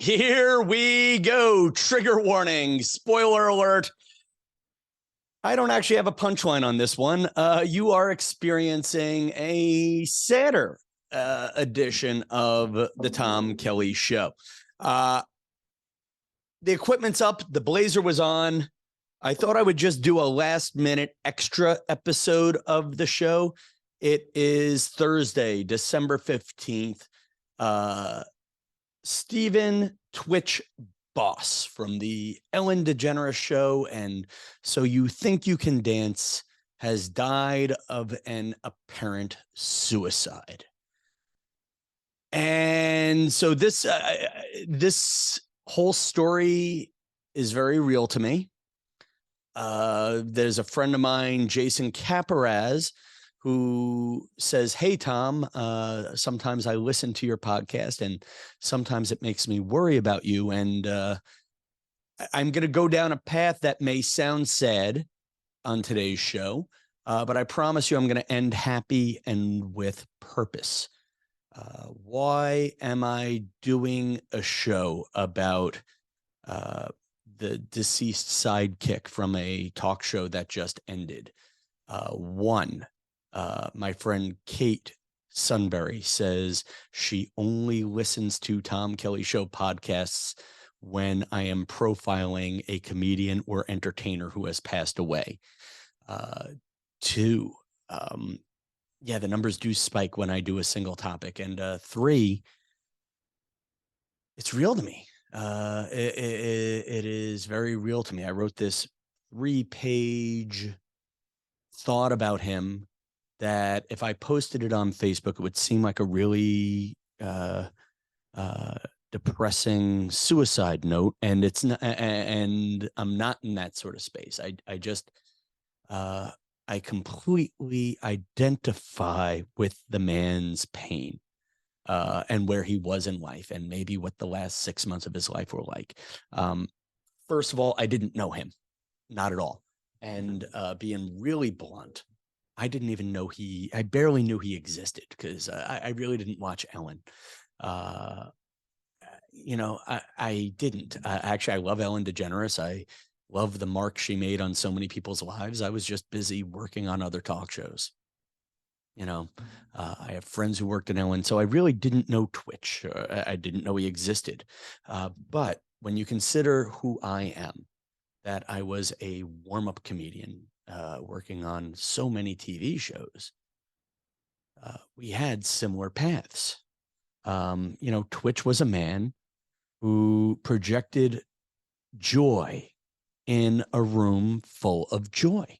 Here we go. Trigger warning. Spoiler alert. I don't actually have a punchline on this one. You are experiencing a sadder edition of the Tom Kelly Show. The equipment's up. The blazer was on. I thought I would just do a last-minute extra episode of the show. It is Thursday, December 15th. Stephen Twitch Boss from the Ellen Degeneres Show and So You Think You Can Dance has died of an apparent suicide. And so this whole story is very real to me. There's a friend of mine, Jason Caparaz, who says, "Hey, Tom, sometimes I listen to your podcast and sometimes it makes me worry about you. And I'm going to go down a path that may sound sad on today's show, but I promise you I'm going to end happy and with purpose. Why am I doing a show about the deceased sidekick from a talk show that just ended? One, my friend Kate Sunbury says she only listens to Tom Kelly Show podcasts when I am profiling a comedian or entertainer who has passed away. Two, yeah, the numbers do spike when I do a single topic. And three, it's real to me. It is very real to me. I wrote this 3-page thought about him that if I posted it on Facebook, it would seem like a really depressing suicide note. And it's not, and I'm not in that sort of space. I completely identify with the man's pain and where he was in life and maybe what the last 6 months of his life were like. First of all, I didn't know him, not at all. And being really blunt, I didn't even know I barely knew he existed because I really didn't watch Ellen. I didn't. Actually, I love Ellen DeGeneres. I love the mark she made on so many people's lives. I was just busy working on other talk shows. I have friends who worked in Ellen, so I really didn't know Twitch. I didn't know he existed. But when you consider who I am, that I was a warm-up comedian working on so many TV shows, we had similar paths. Twitch was a man who projected joy in a room full of joy.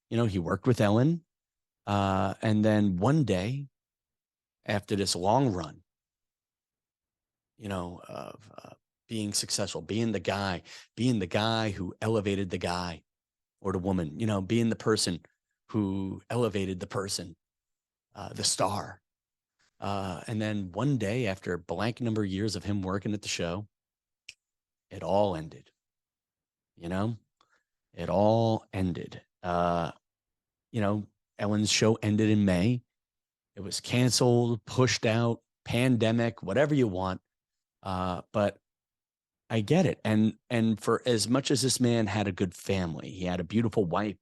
He worked with Ellen. And then one day, after this long run, of being successful, being the guy who elevated the guy or the woman, being the person who elevated the person, the star. And then one day, after a blank number of years of him working at the show, it all ended. It all ended. Ellen's show ended in May. It was canceled, pushed out, pandemic, whatever you want. But I get it. And for as much as this man had a good family, he had a beautiful wife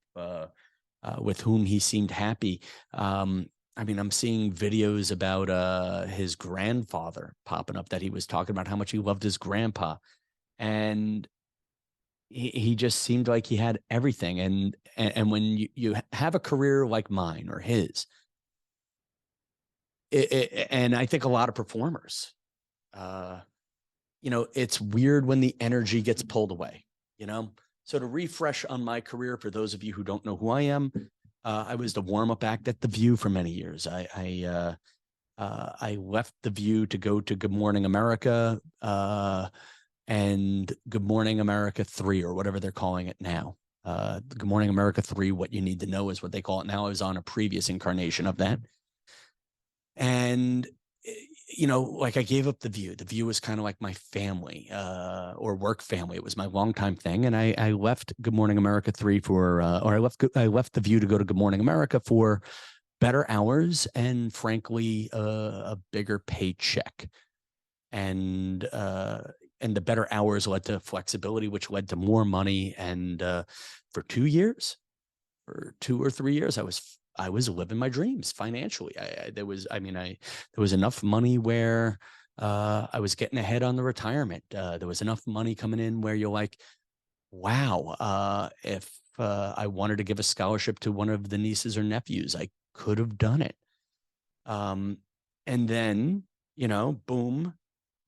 with whom he seemed happy. I'm seeing videos about his grandfather popping up that he was talking about how much he loved his grandpa. And he just seemed like he had everything. And when you have a career like mine or his, and I think a lot of performers, it's weird when the energy gets pulled away, So to refresh on my career, for those of you who don't know who I am, I was the warm-up act at The View for many years. I left The View to go to Good Morning America, and Good Morning America 3, or whatever they're calling it now. Good Morning America 3, What You Need to Know is what they call it now. I was on a previous incarnation of that. And, I gave up The View. The View was kind of like my family or work family. It was my longtime thing. And I left Good Morning America 3 I left The View to go to Good Morning America for better hours and, frankly, a bigger paycheck. And the better hours led to flexibility, which led to more money. And for 2 years, or 2 or 3 years, I was living my dreams financially. There was enough money where I was getting ahead on the retirement. There was enough money coming in where you're like, wow, if I wanted to give a scholarship to one of the nieces or nephews, I could have done it. And then, boom,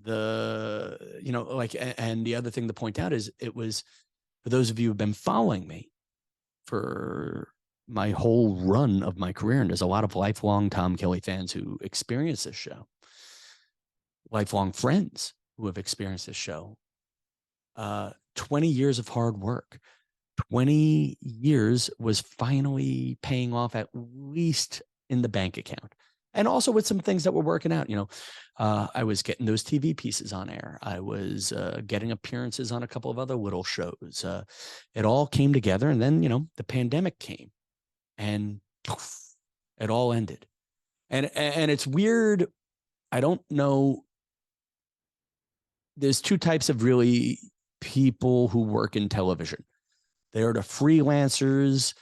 and the other thing to point out is, it was, for those of you who've been following me for my whole run of my career, and there's a lot of lifelong Tom Kelly fans who experience this show, lifelong friends who have experienced this show, 20 years of hard work, 20 years was finally paying off, at least in the bank account. And also with some things that were working out. I was getting those TV pieces on air. I was getting appearances on a couple of other little shows. It all came together. And then, the pandemic came, and poof, it all ended. And it's weird. I don't know. There's two types of really people who work in television. They're the freelancers,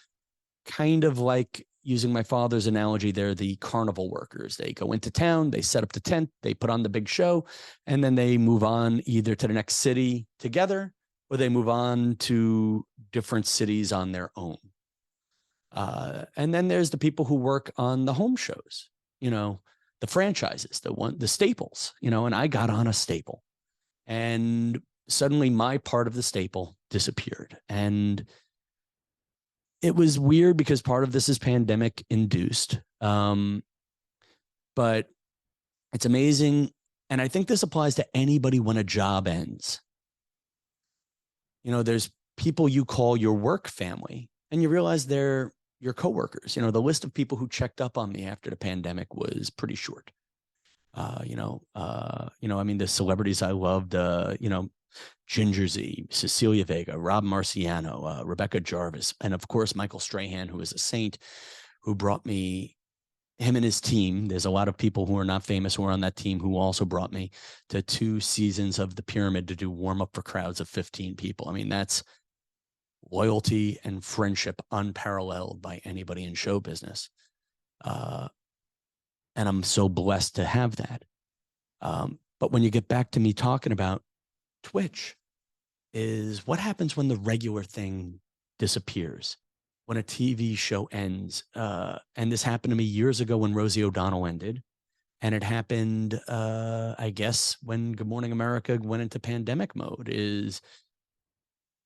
kind of like, using my father's analogy, they're the carnival workers. They go into town, they set up the tent, they put on the big show, and then they move on either to the next city together, or they move on to different cities on their own. And then there's the people who work on the home shows, the franchises, the staples, and I got on a staple, and suddenly my part of the staple disappeared. And it was weird because part of this is pandemic induced. But it's amazing. And I think this applies to anybody when a job ends. There's people you call your work family, and you realize they're your coworkers. The list of people who checked up on me after the pandemic was pretty short. The celebrities I loved, Ginger Z, Cecilia Vega, Rob Marciano, Rebecca Jarvis, and of course, Michael Strahan, who is a saint, who brought me, him and his team. There's a lot of people who are not famous who are on that team who also brought me to 2 seasons of The Pyramid to do warm up for crowds of 15 people. That's loyalty and friendship unparalleled by anybody in show business. And I'm so blessed to have that. But when you get back to me talking about Twitch, is what happens when the regular thing disappears, when a TV show ends. And this happened to me years ago when Rosie O'Donnell ended. And it happened, I guess, when Good Morning America went into pandemic mode, is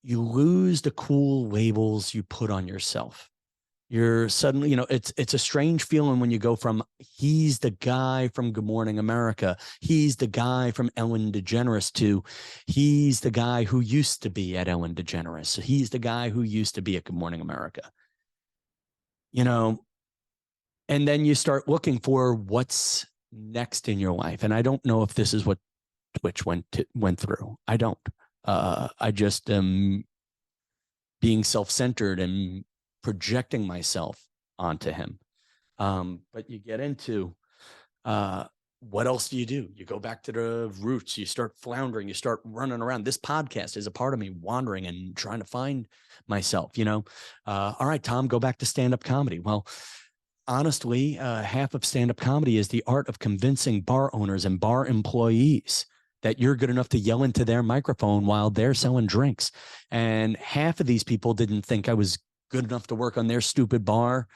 you lose the cool labels you put on yourself. You're suddenly, it's a strange feeling when you go from, he's the guy from Good Morning America, he's the guy from Ellen Degeneres, to he's the guy who used to be at Ellen Degeneres. He's the guy who used to be at Good Morning America. And then you start looking for what's next in your life. And I don't know if this is what Twitch went through. I don't. I just am being self-centered and projecting myself onto him. But you get into what else do? You go back to the roots, you start floundering, you start running around. This podcast is a part of me wandering and trying to find myself, all right, Tom, go back to stand-up comedy. Well, honestly, half of stand-up comedy is the art of convincing bar owners and bar employees that you're good enough to yell into their microphone while they're selling drinks. And half of these people didn't think I was good enough to work on their stupid bar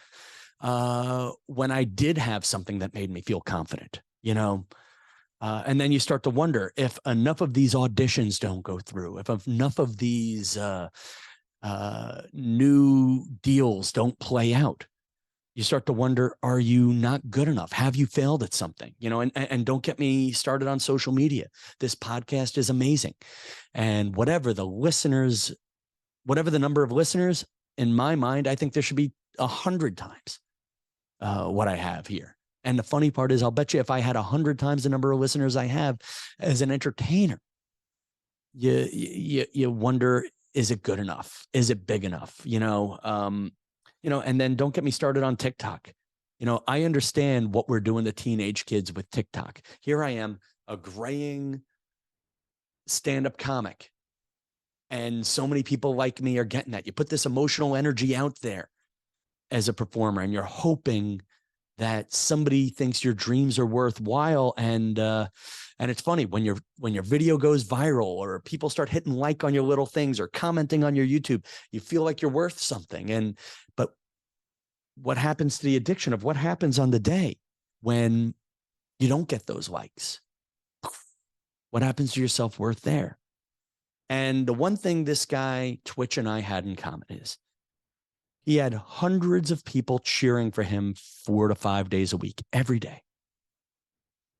when I did have something that made me feel confident, and then you start to wonder, if enough of these auditions don't go through, if enough of these new deals don't play out, you start to wonder, are you not good enough? Have you failed at something? And don't get me started on social media. This podcast is amazing. And whatever the number of listeners, in my mind, I think there should be 100 times what I have here. And the funny part is, I'll bet you if I had 100 times the number of listeners I have as an entertainer, you wonder, is it good enough? Is it big enough? And then don't get me started on TikTok. I understand what we're doing to teenage kids with TikTok. Here I am, a graying stand-up comic. And so many people like me are getting that. You put this emotional energy out there as a performer, and you're hoping that somebody thinks your dreams are worthwhile. And it's funny when your video goes viral, or people start hitting like on your little things, or commenting on your YouTube, you feel like you're worth something. But what happens to the addiction of what happens on the day when you don't get those likes? What happens to your self-worth there? And the one thing this guy, Twitch, and I had in common is he had hundreds of people cheering for him 4 to 5 days a week, every day.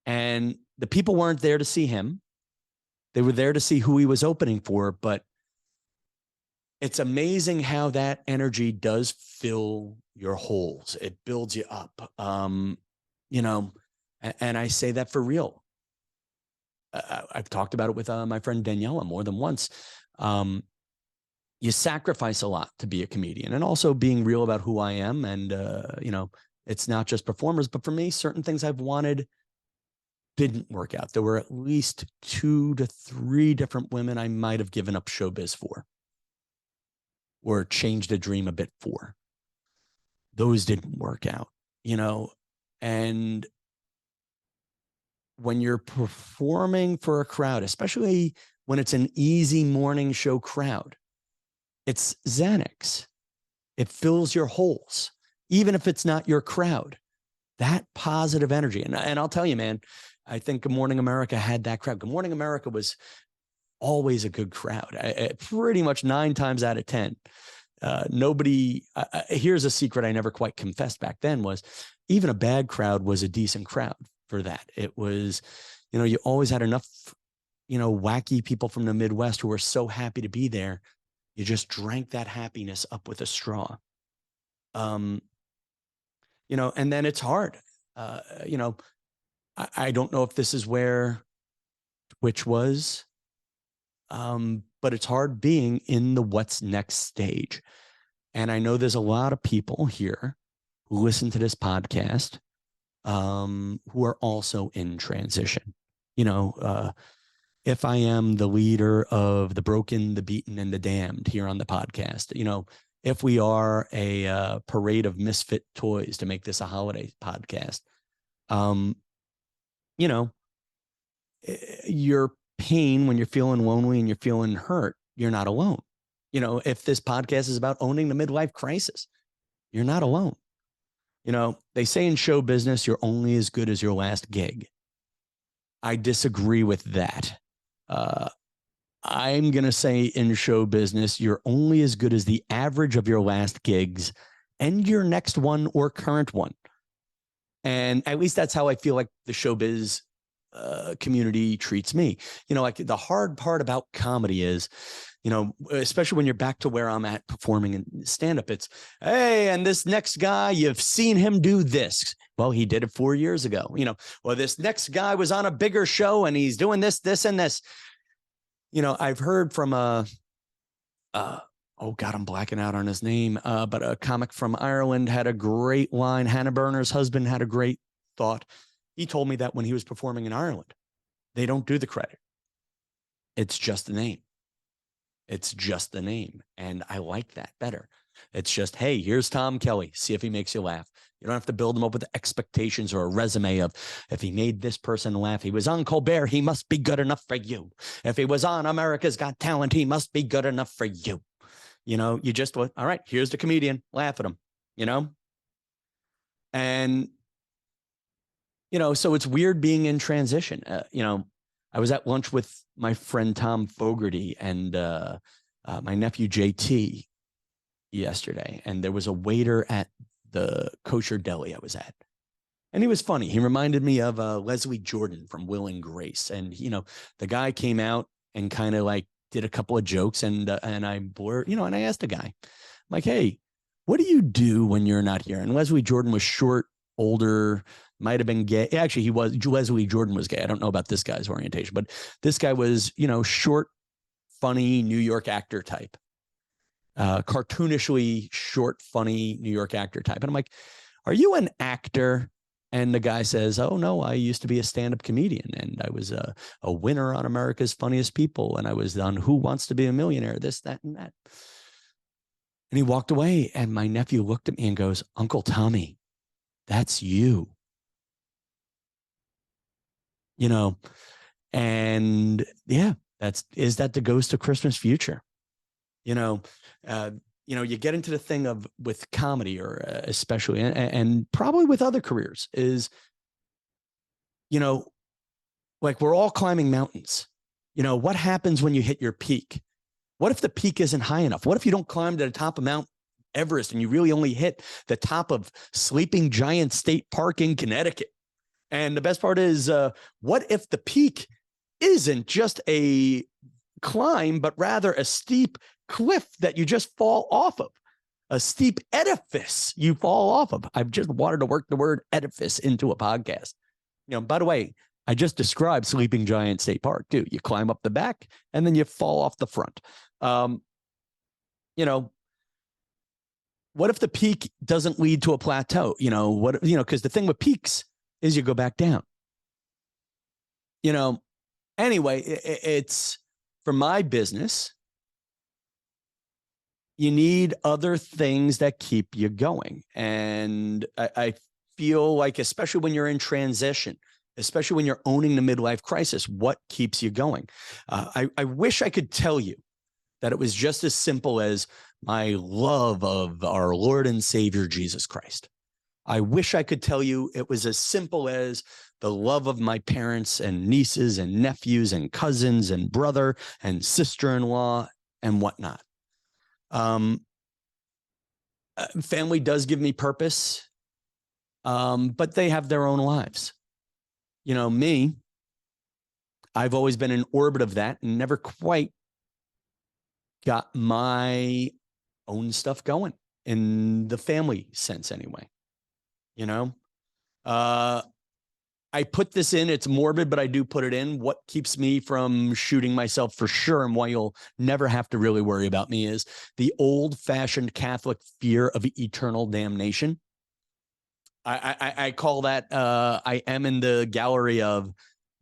And the people weren't there to see him. They were there to see who he was opening for. But it's amazing how that energy does fill your holes. It builds you up. And I say that for real. I've talked about it with my friend Daniela more than once. You sacrifice a lot to be a comedian, and also being real about who I am. And, it's not just performers, but for me, certain things I've wanted didn't work out. There were at least 2 to 3 different women I might have given up showbiz for, or changed a dream a bit for. Those didn't work out, and when you're performing for a crowd, especially when it's an easy morning show crowd, it's Xanax. It fills your holes, even if it's not your crowd. That positive energy. And I'll tell you, man, I think Good Morning America had that crowd. Good Morning America was always a good crowd. Pretty much 9 times out of 10. Here's a secret I never quite confessed back then, was even a bad crowd was a decent crowd for that. It was, you always had enough, wacky people from the Midwest who were so happy to be there. You just drank that happiness up with a straw. And then it's hard. I don't know if this is where Twitch was, but it's hard being in the what's next stage. And I know there's a lot of people here who listen to this podcast who are also in transition. If I am the leader of the broken, the beaten, and the damned here on the podcast, if we are a parade of misfit toys to make this a holiday podcast, your pain when you're feeling lonely and you're feeling hurt, you're not alone. If this podcast is about owning the midlife crisis, you're not alone. They say in show business, you're only as good as your last gig. I disagree with that. I'm going to say in show business, you're only as good as the average of your last gigs and your next one or current one. And at least that's how I feel like the showbiz community treats me. Like the hard part about comedy is, especially when you're back to where I'm at performing in stand-up, it's, hey, and this next guy, you've seen him do this. Well, he did it 4 years ago. Well, this next guy was on a bigger show and he's doing this, this, and this. I've heard from oh God, I'm blacking out on his name. But a comic from Ireland had a great line. Hannah Berner's husband had a great thought. He told me that when he was performing in Ireland, they don't do the credit. It's just the name. It's just the name. And I like that better. It's just, hey, here's Tom Kelly. See if he makes you laugh. You don't have to build him up with expectations or a resume of, if he made this person laugh, he was on Colbert, he must be good enough for you. If he was on America's Got Talent, he must be good enough for you. You just, all right, here's the comedian, laugh at him, And, so it's weird being in transition. I was at lunch with my friend Tom Fogarty and my nephew JT yesterday, and there was a waiter at the kosher deli I was at, and he was funny. He reminded me of Leslie Jordan from Will and Grace, and the guy came out and kind of like did a couple of jokes, and I blurred, and I asked the guy, I'm like, hey, what do you do when you're not here? And Leslie Jordan was short, older, might have been gay. Actually, Leslie Jordan was gay. I don't know about this guy's orientation, but this guy was, short, funny New York actor type, cartoonishly short, funny New York actor type. And I'm like, are you an actor And the guy says, oh, no, I used to be a stand-up comedian, and I was a winner on America's Funniest People, and I was on Who Wants to Be a Millionaire, this, that, and that. And he walked away, and my nephew looked at me and goes, Uncle Tommy, that's you. You know, and yeah, is that the ghost of Christmas future? You know, you get into the thing of with comedy, or especially, and probably with other careers, is, like, we're all climbing mountains. What happens when you hit your peak? What if the peak isn't high enough? What if you don't climb to the top of Mount Everest and you really only hit the top of Sleeping Giant State Park in Connecticut? And the best part is, what if the peak isn't just a climb, but rather a steep cliff that you just fall off of, a steep edifice you fall off of? I've just wanted to work the word edifice into a podcast. By the way, I just described Sleeping Giant State Park too. You climb up the back and then you fall off the front. What if the peak doesn't lead to a plateau? Because the thing with peaks is you go back down. Anyway, it's for my business. You need other things that keep you going. And I feel like, especially when you're in transition, especially when you're owning the midlife crisis, what keeps you going? I wish I could tell you that it was just as simple as my love of our Lord and Savior, Jesus Christ. I wish I could tell you it was as simple as the love of my parents and nieces and nephews and cousins and brother and sister-in-law and whatnot. Family does give me purpose, but they have their own lives. Me, I've always been in orbit of that and never quite got my own stuff going in the family sense anyway. I put this in, it's morbid, but I do put it in. What keeps me from shooting myself for sure, and why you'll never have to really worry about me, is the old-fashioned Catholic fear of eternal damnation. I call that, I am in the gallery of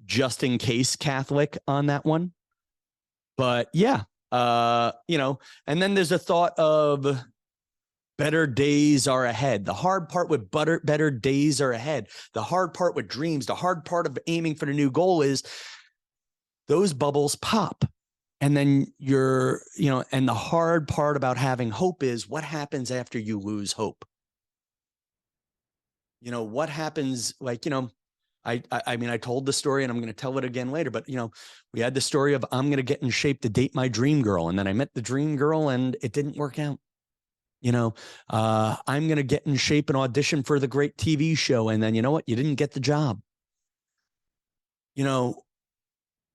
just in case Catholic on that one. But yeah, and then there's a thought of better days are ahead. The hard part with better days are ahead. The hard part with dreams, the hard part of aiming for the new goal is those bubbles pop. And then and the hard part about having hope is what happens after you lose hope. What happens, I mean, I told the story and I'm going to tell it again later, but we had the story of, I'm going to get in shape to date my dream girl. And then I met the dream girl and it didn't work out. I'm going to get in shape and audition for the great TV show. And then, you know what? You didn't get the job.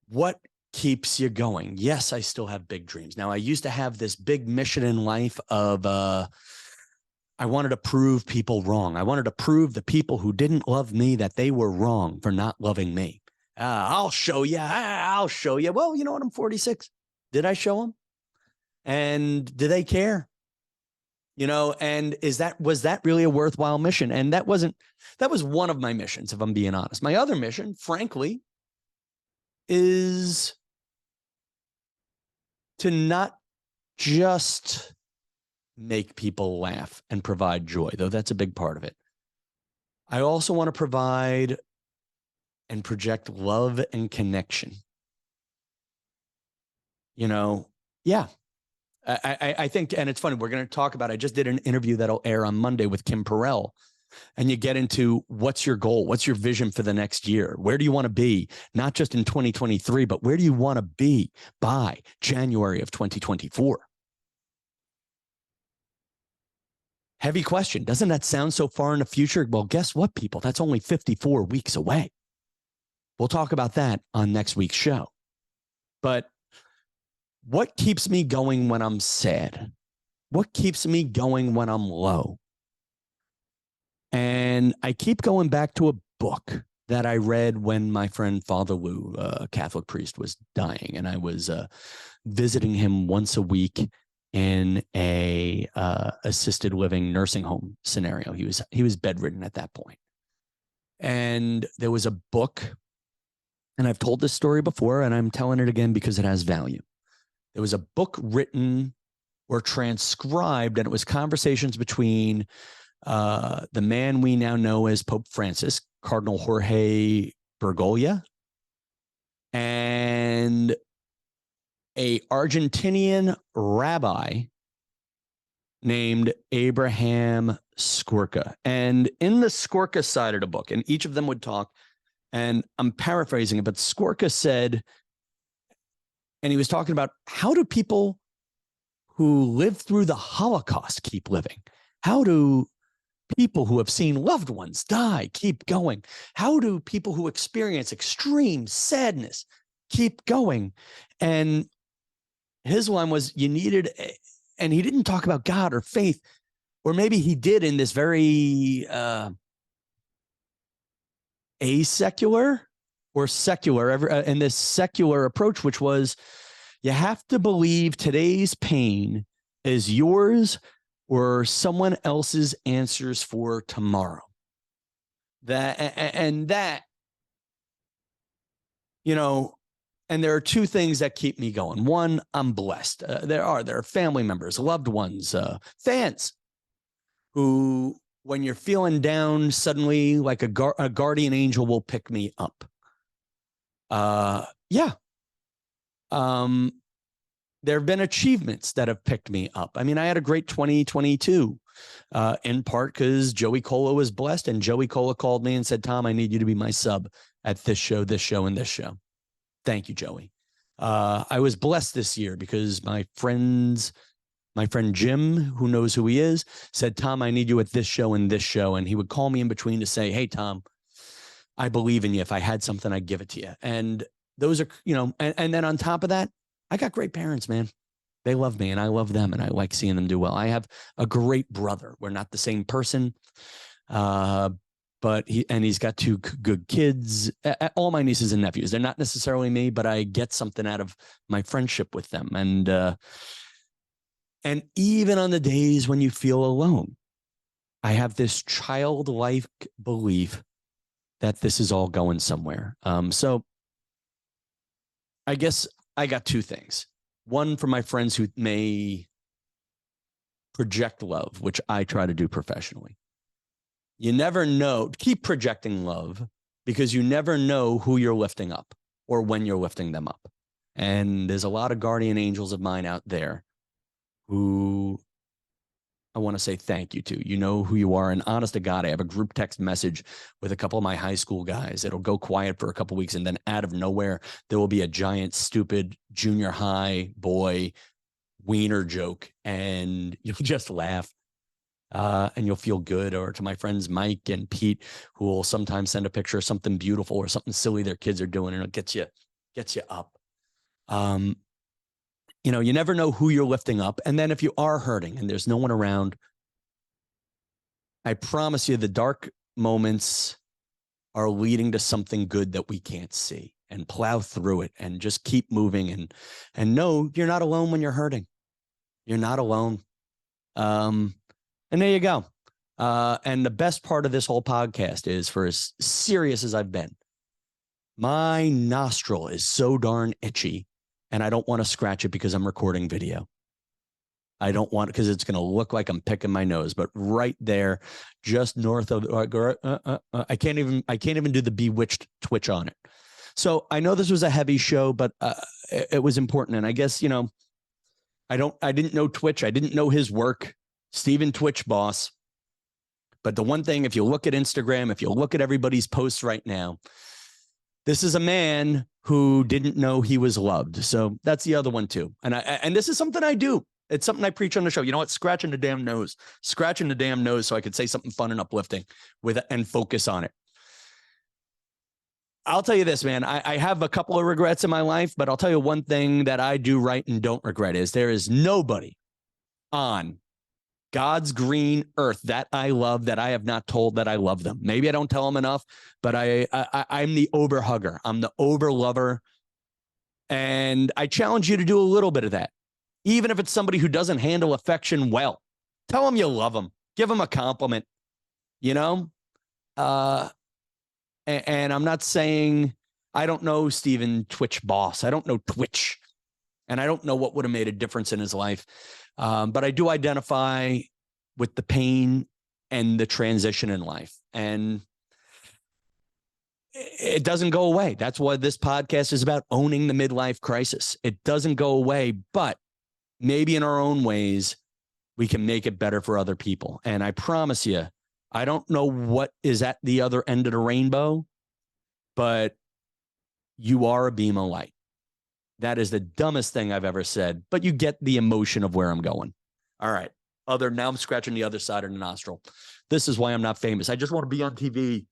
What keeps you going? Yes, I still have big dreams. Now, I used to have this big mission in life of, I wanted to prove people wrong. I wanted to prove the people who didn't love me that they were wrong for not loving me. I'll show you. I'll show you. Well, you know what? I'm 46. Did I show them? And do they care? And was that really a worthwhile mission? And that was one of my missions, if I'm being honest. My other mission, frankly, is to not just make people laugh and provide joy, though that's a big part of it. I also want to provide and project love and connection. Yeah. I think, and it's funny, we're going to talk about, I just did an interview that'll air on Monday with Kim Perrell, and you get into what's your goal? What's your vision for the next year? Where do you want to be? Not just in 2023, but where do you want to be by January of 2024? Heavy question. Doesn't that sound so far in the future? Well, guess what, people? That's only 54 weeks away. We'll talk about that on next week's show. But what keeps me going when I'm sad? What keeps me going when I'm low? And I keep going back to a book that I read when my friend Father Lou, a Catholic priest, was dying. And I was visiting him once a week in a assisted living nursing home scenario. He was bedridden at that point. And there was a book, and I've told this story before, and I'm telling it again because it has value. There was a book written or transcribed, and it was conversations between the man we now know as Pope Francis, Cardinal Jorge Bergoglio, and a Argentinian rabbi named Abraham Skorka. And in the Skorka side of the book, and each of them would talk, and I'm paraphrasing it, but Skorka said, and he was talking about, how do people who lived through the Holocaust keep living? How do people who have seen loved ones die keep going? How do people who experience extreme sadness keep going? And his line was, you needed, and he didn't talk about God or faith, or maybe he did in this very asecular or secular, in this secular approach, which was, you have to believe today's pain is yours or someone else's answers for tomorrow. That, you know, and there are two things that keep me going. One, I'm blessed. There are family members, loved ones, fans who, when you're feeling down, suddenly like a guardian angel will pick me up. Yeah. There have been achievements that have picked me up. I mean, I had a great 2022, in part because Joey Cola was blessed, and Joey Cola called me and said, Tom, I need you to be my sub at this show, and this show. Thank you, Joey. I was blessed this year because my friend Jim, who knows who he is, said, Tom, I need you at this show and this show. And he would call me in between to say, hey, Tom, I believe in you. If I had something, I'd give it to you. And those are, you know, and then on top of that, I got great parents, man. They love me and I love them, and I like seeing them do well. I have a great brother. We're not the same person. But he's got two good kids. All my nieces and nephews, they're not necessarily me, but I get something out of my friendship with them. And even on the days when you feel alone, I have this childlike belief that this is all going somewhere. So I guess I got two things. One, for my friends who may project love, which I try to do professionally. You never know. Keep projecting love, because you never know who you're lifting up or when you're lifting them up. And there's a lot of guardian angels of mine out there who I want to say thank you to. You know who you are. And honest to God, I have a group text message with a couple of my high school guys. It'll go quiet for a couple of weeks, and then out of nowhere, there will be a giant, stupid junior high boy wiener joke, and you'll just laugh. And you'll feel good. Or to my friends Mike and Pete, who will sometimes send a picture of something beautiful or something silly their kids are doing, and it gets you up. You know, you never know who you're lifting up. And then if you are hurting and there's no one around, I promise you the dark moments are leading to something good that we can't see, and plow through it and just keep moving, and know you're not alone when you're hurting. You're not alone. And there you go. And the best part of this whole podcast is, for as serious as I've been, my nostril is so darn itchy, and I don't want to scratch it because I'm recording video. I don't want, because it's going to look like I'm picking my nose, but right there, just north of, I can't even do the bewitched twitch on it. So I know this was a heavy show, but it was important. And I guess, you know, I didn't know Twitch. I didn't know his work. Steven Twitch boss. But the one thing, if you look at Instagram, if you look at everybody's posts right now, this is a man who didn't know he was loved. So that's the other one too. And this is something I do. It's something I preach on the show. You know what? Scratching the damn nose so I could say something fun and uplifting and focus on it. I'll tell you this, man, I have a couple of regrets in my life, but I'll tell you one thing that I do right and don't regret is there is nobody on God's green earth that I love that I have not told that I love them. Maybe I don't tell them enough, but I'm the over hugger. I'm the over lover. And I challenge you to do a little bit of that. Even if it's somebody who doesn't handle affection well, tell them you love them. Give them a compliment, you know? And I'm not saying I don't know Steven Twitch Boss. I don't know Twitch. And I don't know what would have made a difference in his life. But I do identify with the pain and the transition in life. And it doesn't go away. That's what this podcast is about, owning the midlife crisis. It doesn't go away, but maybe in our own ways, we can make it better for other people. And I promise you, I don't know what is at the other end of the rainbow, but you are a beam of light. That is the dumbest thing I've ever said, but you get the emotion of where I'm going. All right. Now I'm scratching the other side of the nostril. This is why I'm not famous. I just want to be on TV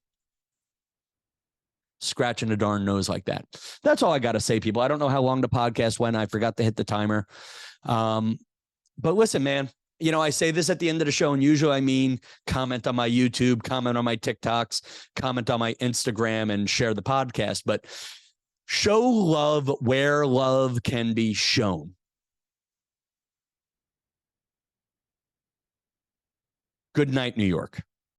scratching a darn nose like that. That's all I got to say, people. I don't know how long the podcast went. I forgot to hit the timer. But listen, man, you know, I say this at the end of the show, and usually I mean comment on my YouTube, comment on my TikToks, comment on my Instagram, and share the podcast. But show love where love can be shown. Good night, New York.